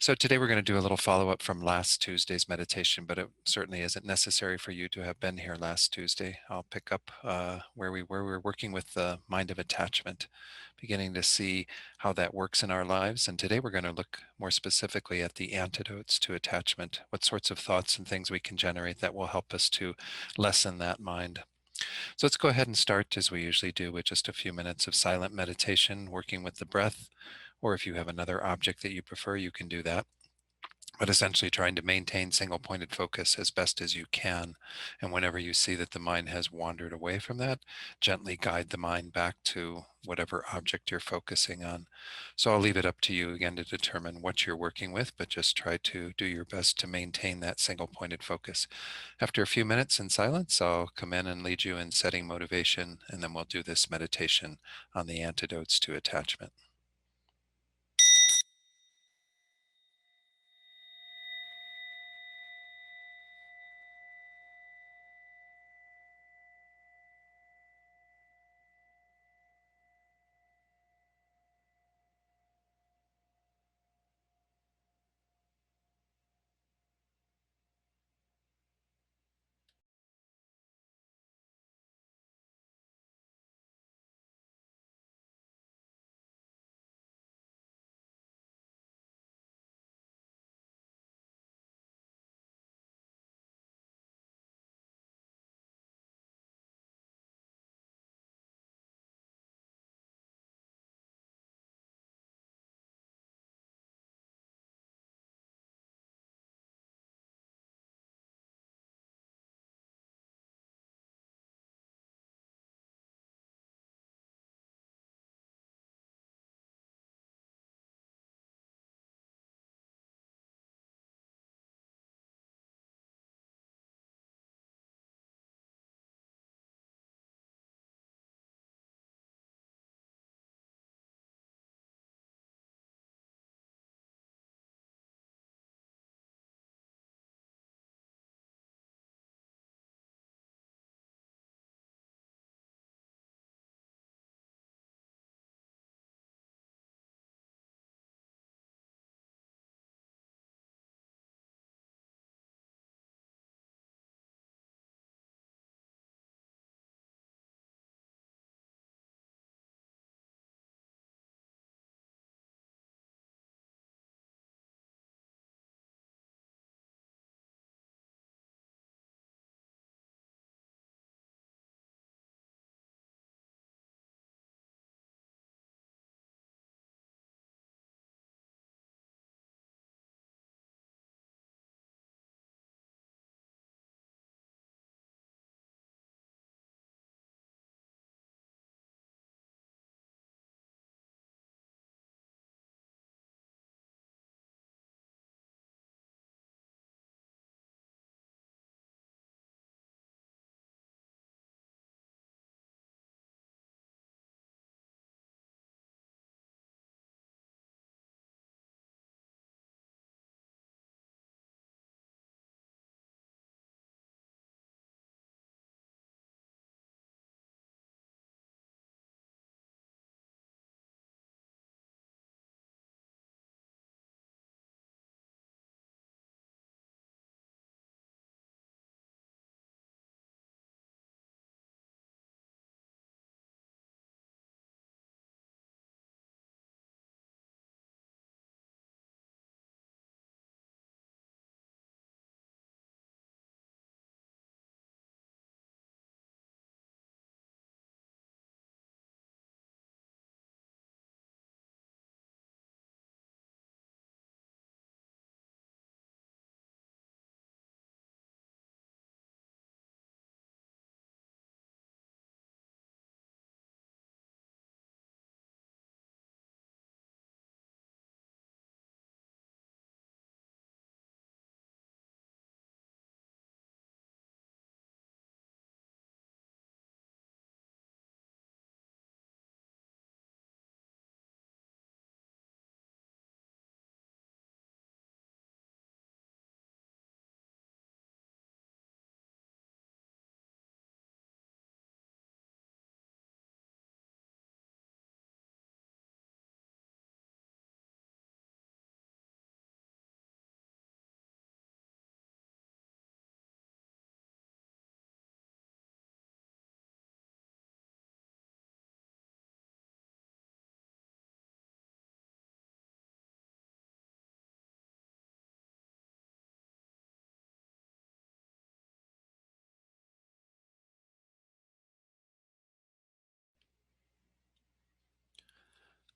So today we're going to do a little follow-up from last Tuesday's meditation, but it certainly isn't necessary for you to have been here last Tuesday. I'll pick up where we were. We were working with the mind of attachment, beginning to see how that works in our lives. And today we're going to look more specifically at the antidotes to attachment, what sorts of thoughts and things we can generate that will help us to lessen that mind. So let's go ahead and start as we usually do with just a few minutes of silent meditation, working with the breath, or if you have another object that you prefer, you can do that, but essentially trying to maintain single pointed focus as best as you can. And whenever you see that the mind has wandered away from that, gently guide the mind back to whatever object you're focusing on. So I'll leave it up to you again to determine what you're working with, but just try to do your best to maintain that single pointed focus. After a few minutes in silence, I'll come in and lead you in setting motivation, and then we'll do this meditation on the antidotes to attachment.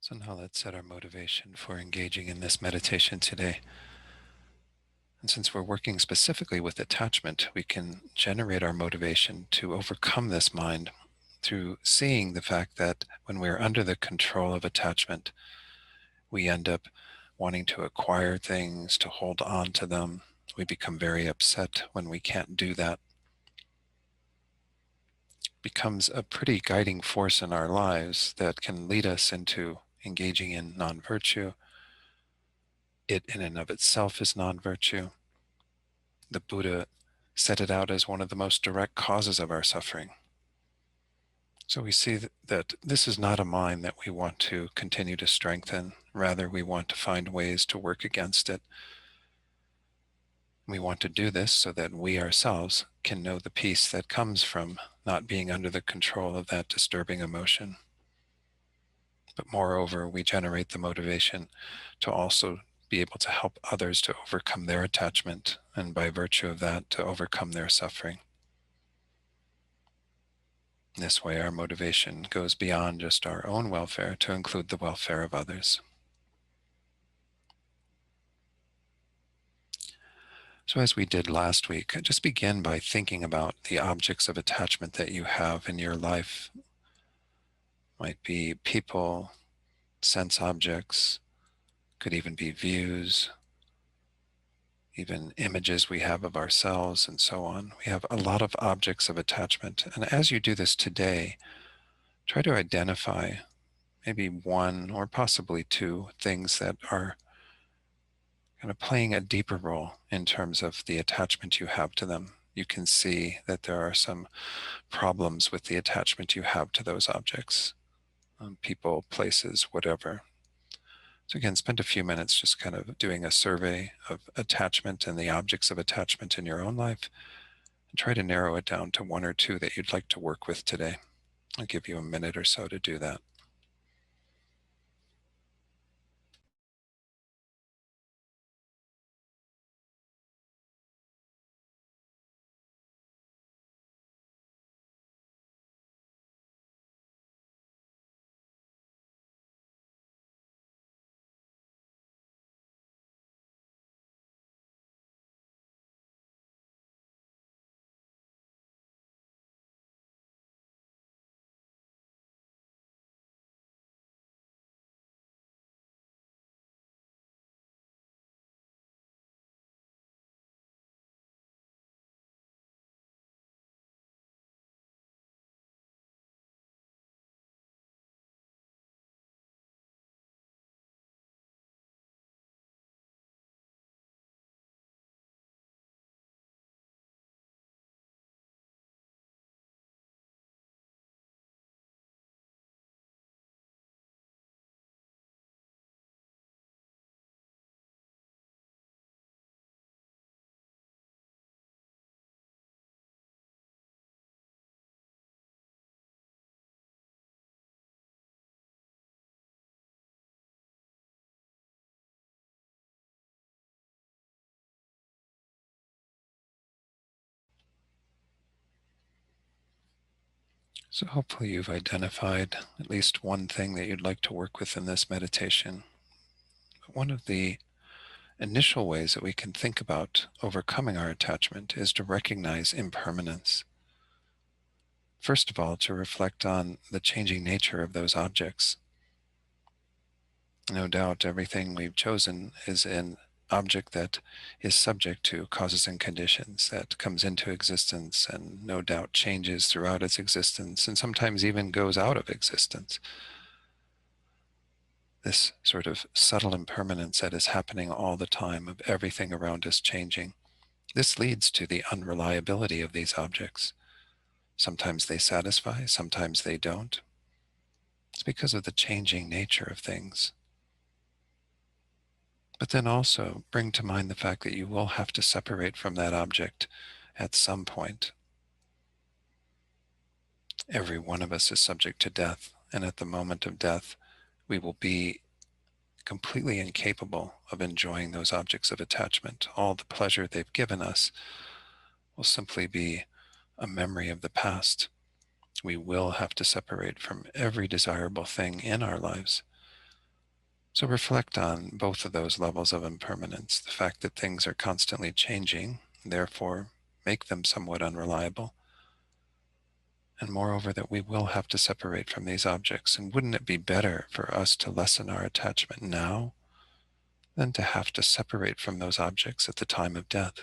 So now let's set our motivation for engaging in this meditation today. And since we're working specifically with attachment, we can generate our motivation to overcome this mind through seeing the fact that when we're under the control of attachment, we end up wanting to acquire things, to hold on to them. We become very upset when we can't do that. Becomes a pretty guiding force in our lives that can lead us into engaging in non-virtue. It in and of itself is non-virtue. The Buddha set it out as one of the most direct causes of our suffering. So we see that this is not a mind that we want to continue to strengthen. Rather, we want to find ways to work against it. We want to do this so that we ourselves can know the peace that comes from not being under the control of that disturbing emotion. But moreover, we generate the motivation to also be able to help others to overcome their attachment, and by virtue of that, to overcome their suffering. This way, our motivation goes beyond just our own welfare to include the welfare of others. So as we did last week, just begin by thinking about the objects of attachment that you have in your life. Might be people, sense objects, could even be views, even images we have of ourselves, and so on. We have a lot of objects of attachment. And as you do this today, try to identify maybe one or possibly two things that are kind of playing a deeper role in terms of the attachment you have to them. You can see that there are some problems with the attachment you have to those objects, people, places, whatever. So again, spend a few minutes just kind of doing a survey of attachment and the objects of attachment in your own life, and try to narrow it down to one or two that you'd like to work with today. I'll give you a minute or so to do that. So hopefully you've identified at least one thing that you'd like to work with in this meditation. One of the initial ways that we can think about overcoming our attachment is to recognize impermanence. First of all, to reflect on the changing nature of those objects. No doubt everything we've chosen is an object that is subject to causes and conditions, that comes into existence and no doubt changes throughout its existence and sometimes even goes out of existence. This sort of subtle impermanence that is happening all the time, of everything around us changing. This leads to the unreliability of these objects. Sometimes they satisfy, sometimes they don't. It's because of the changing nature of things. But then also bring to mind the fact that you will have to separate from that object at some point. Every one of us is subject to death, and at the moment of death, we will be completely incapable of enjoying those objects of attachment. All the pleasure they've given us will simply be a memory of the past. We will have to separate from every desirable thing in our lives. So reflect on both of those levels of impermanence, the fact that things are constantly changing, therefore make them somewhat unreliable, and moreover that we will have to separate from these objects. And wouldn't it be better for us to lessen our attachment now than to have to separate from those objects at the time of death?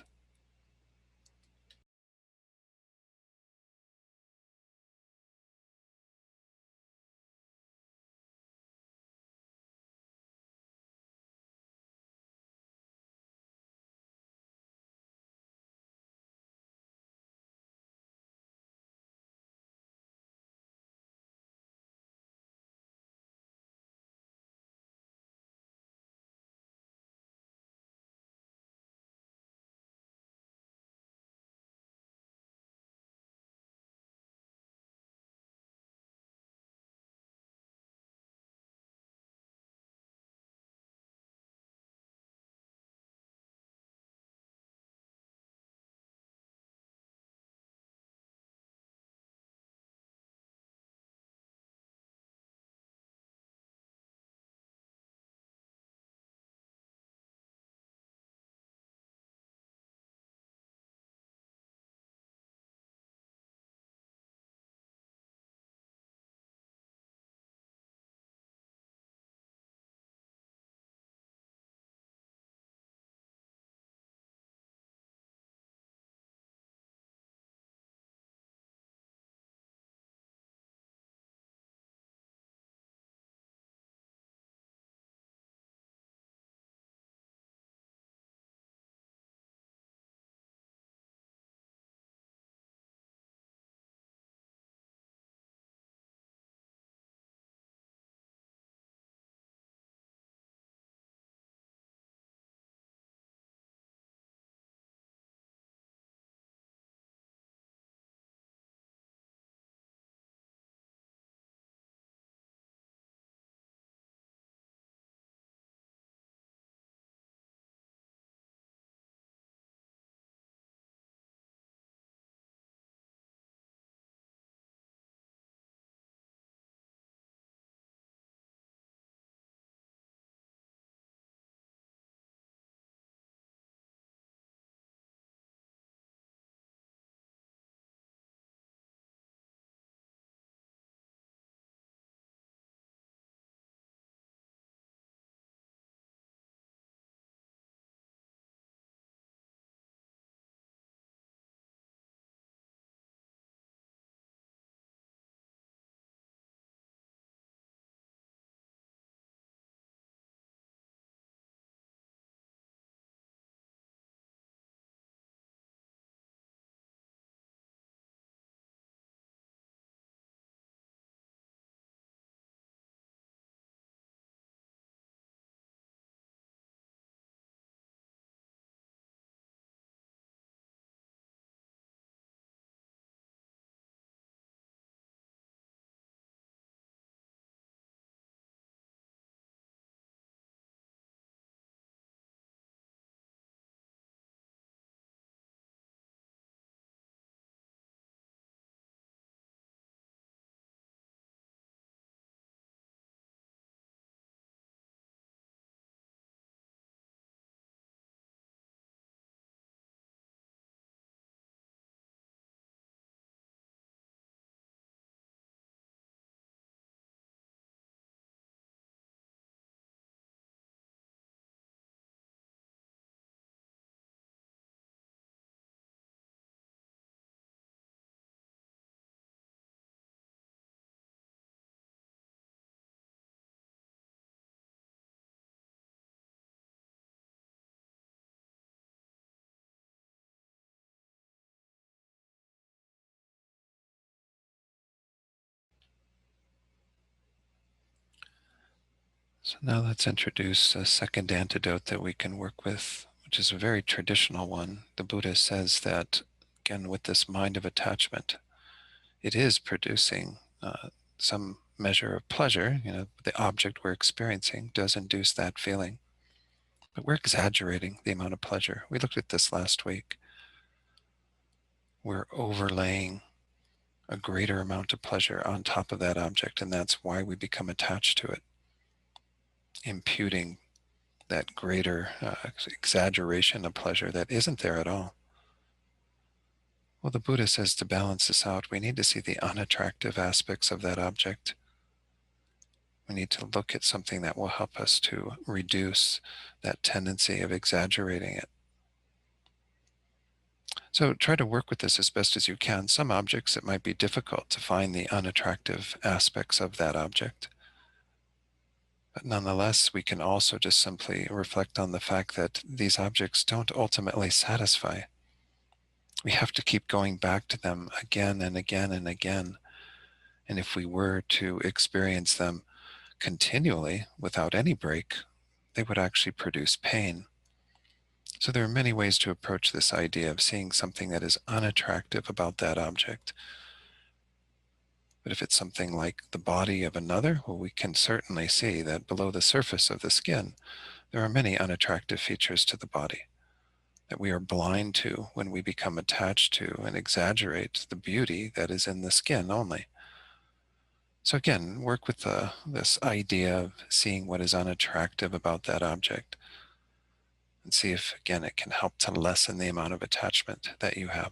So now let's introduce a second antidote that we can work with, which is a very traditional one. The Buddha says that, again, with this mind of attachment, it is producing some measure of pleasure. The object we're experiencing does induce that feeling, but we're exaggerating the amount of pleasure. We looked at this last week. We're overlaying a greater amount of pleasure on top of that object, and that's why we become attached to it. imputing that greater exaggeration of pleasure that isn't there at all. Well, the Buddha says to balance this out, we need to see the unattractive aspects of that object. We need to look at something that will help us to reduce that tendency of exaggerating it. So try to work with this as best as you can. Some objects, it might be difficult to find the unattractive aspects of that object. But nonetheless, we can also just simply reflect on the fact that these objects don't ultimately satisfy. We have to keep going back to them again and again and again. And if we were to experience them continually without any break, they would actually produce pain. So there are many ways to approach this idea of seeing something that is unattractive about that object. But if it's something like the body of another, well, we can certainly see that below the surface of the skin, there are many unattractive features to the body that we are blind to when we become attached to and exaggerate the beauty that is in the skin only. So again, work with this idea of seeing what is unattractive about that object and see if, again, it can help to lessen the amount of attachment that you have.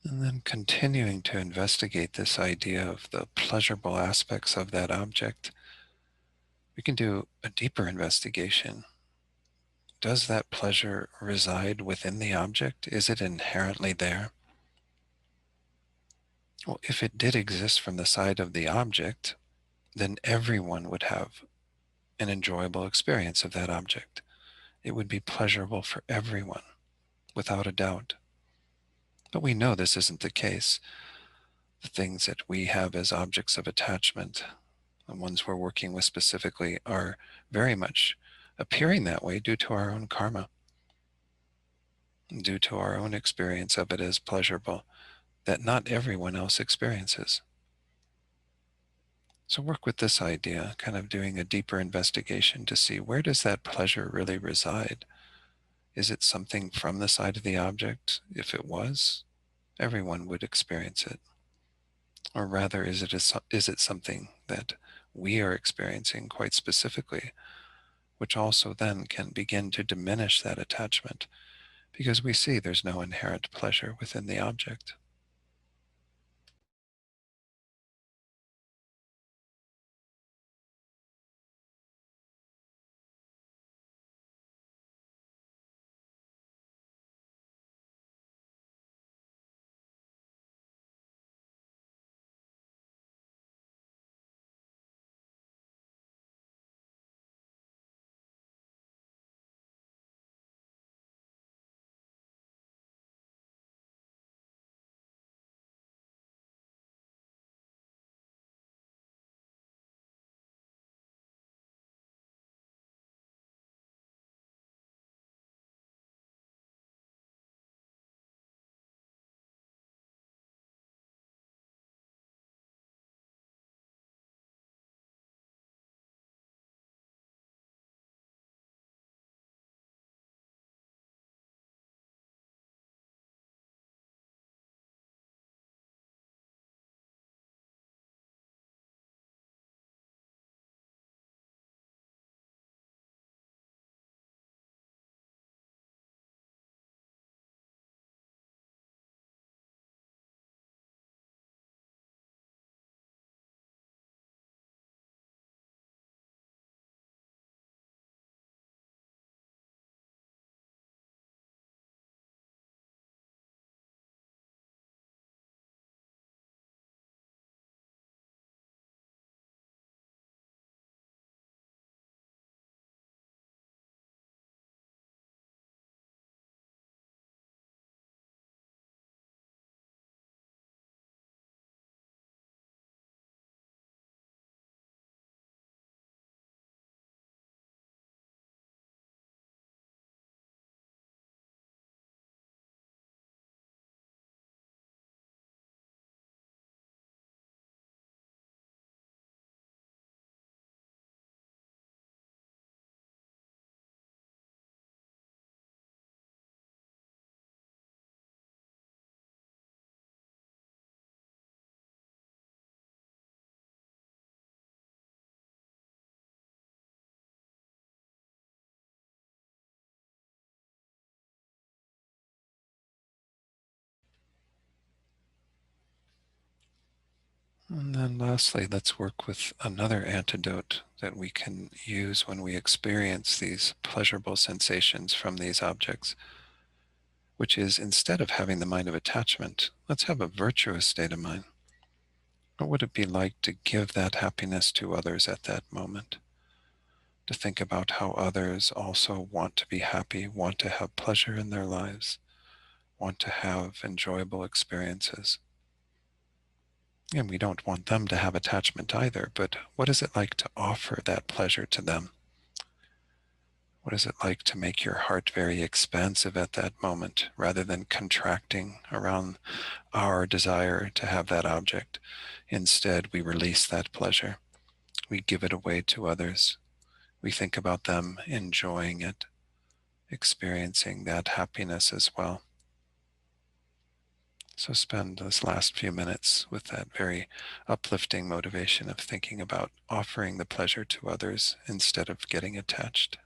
And then continuing to investigate this idea of the pleasurable aspects of that object, we can do a deeper investigation. Does that pleasure reside within the object? Is it inherently there? Well, if it did exist from the side of the object, then everyone would have an enjoyable experience of that object. It would be pleasurable for everyone, without a doubt. But we know this isn't the case. The things that we have as objects of attachment, the ones we're working with specifically, are very much appearing that way due to our own karma, due to our own experience of it as pleasurable that not everyone else experiences. So work with this idea, kind of doing a deeper investigation to see, where does that pleasure really reside? Is it something from the side of the object? If it was, everyone would experience it. Or rather, is it something that we are experiencing quite specifically, which also then can begin to diminish that attachment because we see there's no inherent pleasure within the object. And then lastly, let's work with another antidote that we can use when we experience these pleasurable sensations from these objects, which is, instead of having the mind of attachment, let's have a virtuous state of mind. What would it be like to give that happiness to others at that moment? To think about how others also want to be happy, want to have pleasure in their lives, want to have enjoyable experiences. And we don't want them to have attachment either, but what is it like to offer that pleasure to them? What is it like to make your heart very expansive at that moment rather than contracting around our desire to have that object? Instead, we release that pleasure. We give it away to others. We think about them enjoying it, experiencing that happiness as well. So spend this last few minutes with that very uplifting motivation of thinking about offering the pleasure to others instead of getting attached.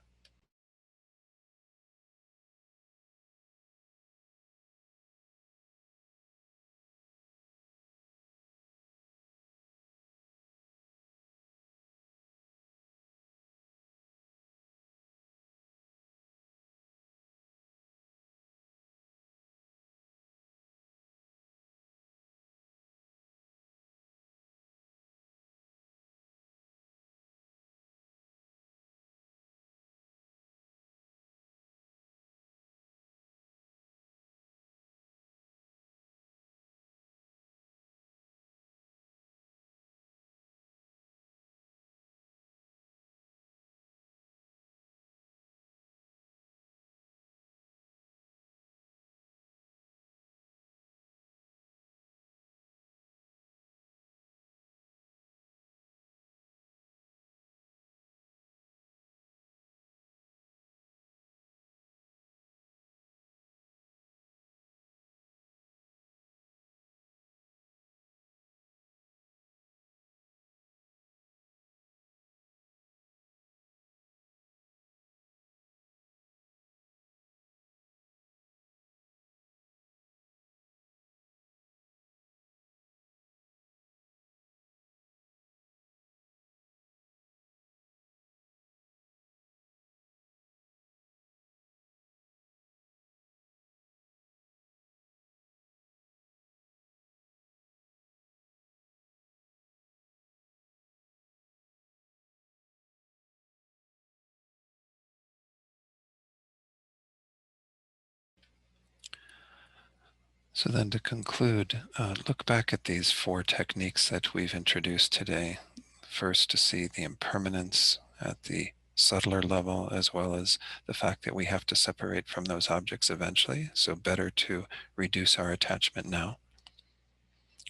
So then to conclude, look back at these four techniques that we've introduced today. First, to see the impermanence at the subtler level, as well as the fact that we have to separate from those objects eventually. So better to reduce our attachment now.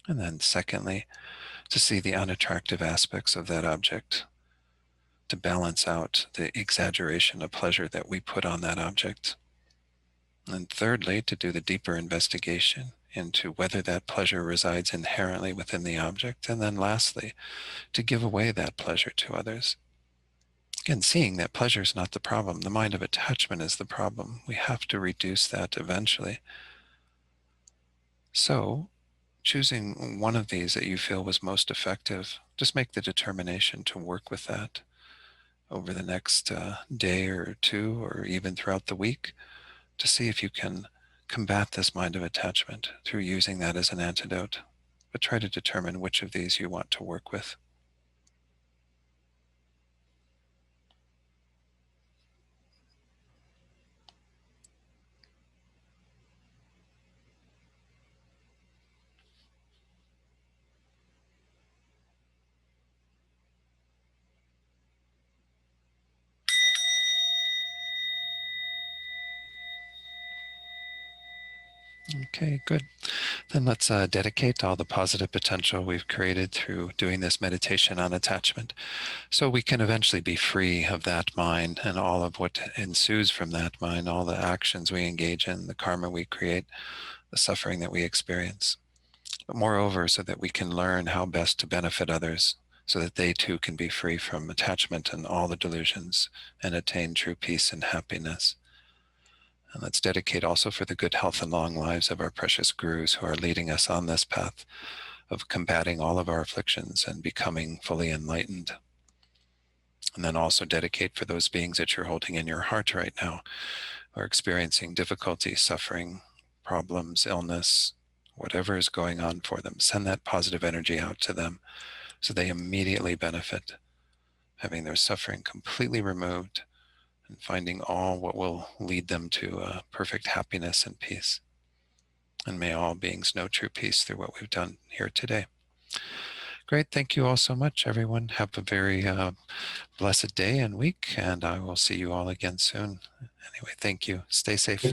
And then secondly, to see the unattractive aspects of that object, to balance out the exaggeration of pleasure that we put on that object. And thirdly, to do the deeper investigation into whether that pleasure resides inherently within the object. And then lastly, to give away that pleasure to others. Again, seeing that pleasure is not the problem. The mind of attachment is the problem. We have to reduce that eventually. So, choosing one of these that you feel was most effective, just make the determination to work with that over the next day or two, or even throughout the week, to see if you can combat this mind of attachment through using that as an antidote. But try to determine which of these you want to work with. Okay, good. Then let's dedicate all the positive potential we've created through doing this meditation on attachment, so we can eventually be free of that mind and all of what ensues from that mind, all the actions we engage in, the karma we create, the suffering that we experience. But moreover, so that we can learn how best to benefit others, so that they too can be free from attachment and all the delusions and attain true peace and happiness. And let's dedicate also for the good health and long lives of our precious gurus who are leading us on this path of combating all of our afflictions and becoming fully enlightened. And then also dedicate for those beings that you're holding in your heart right now who are experiencing difficulty, suffering, problems, illness, whatever is going on for them. Send that positive energy out to them so they immediately benefit, having their suffering completely removed and finding all what will lead them to perfect happiness and peace. And may all beings know true peace through what we've done here today. Great. Thank you all so much, everyone. Have a very blessed day and week, and I will see you all again soon. Anyway, thank you. Stay safe.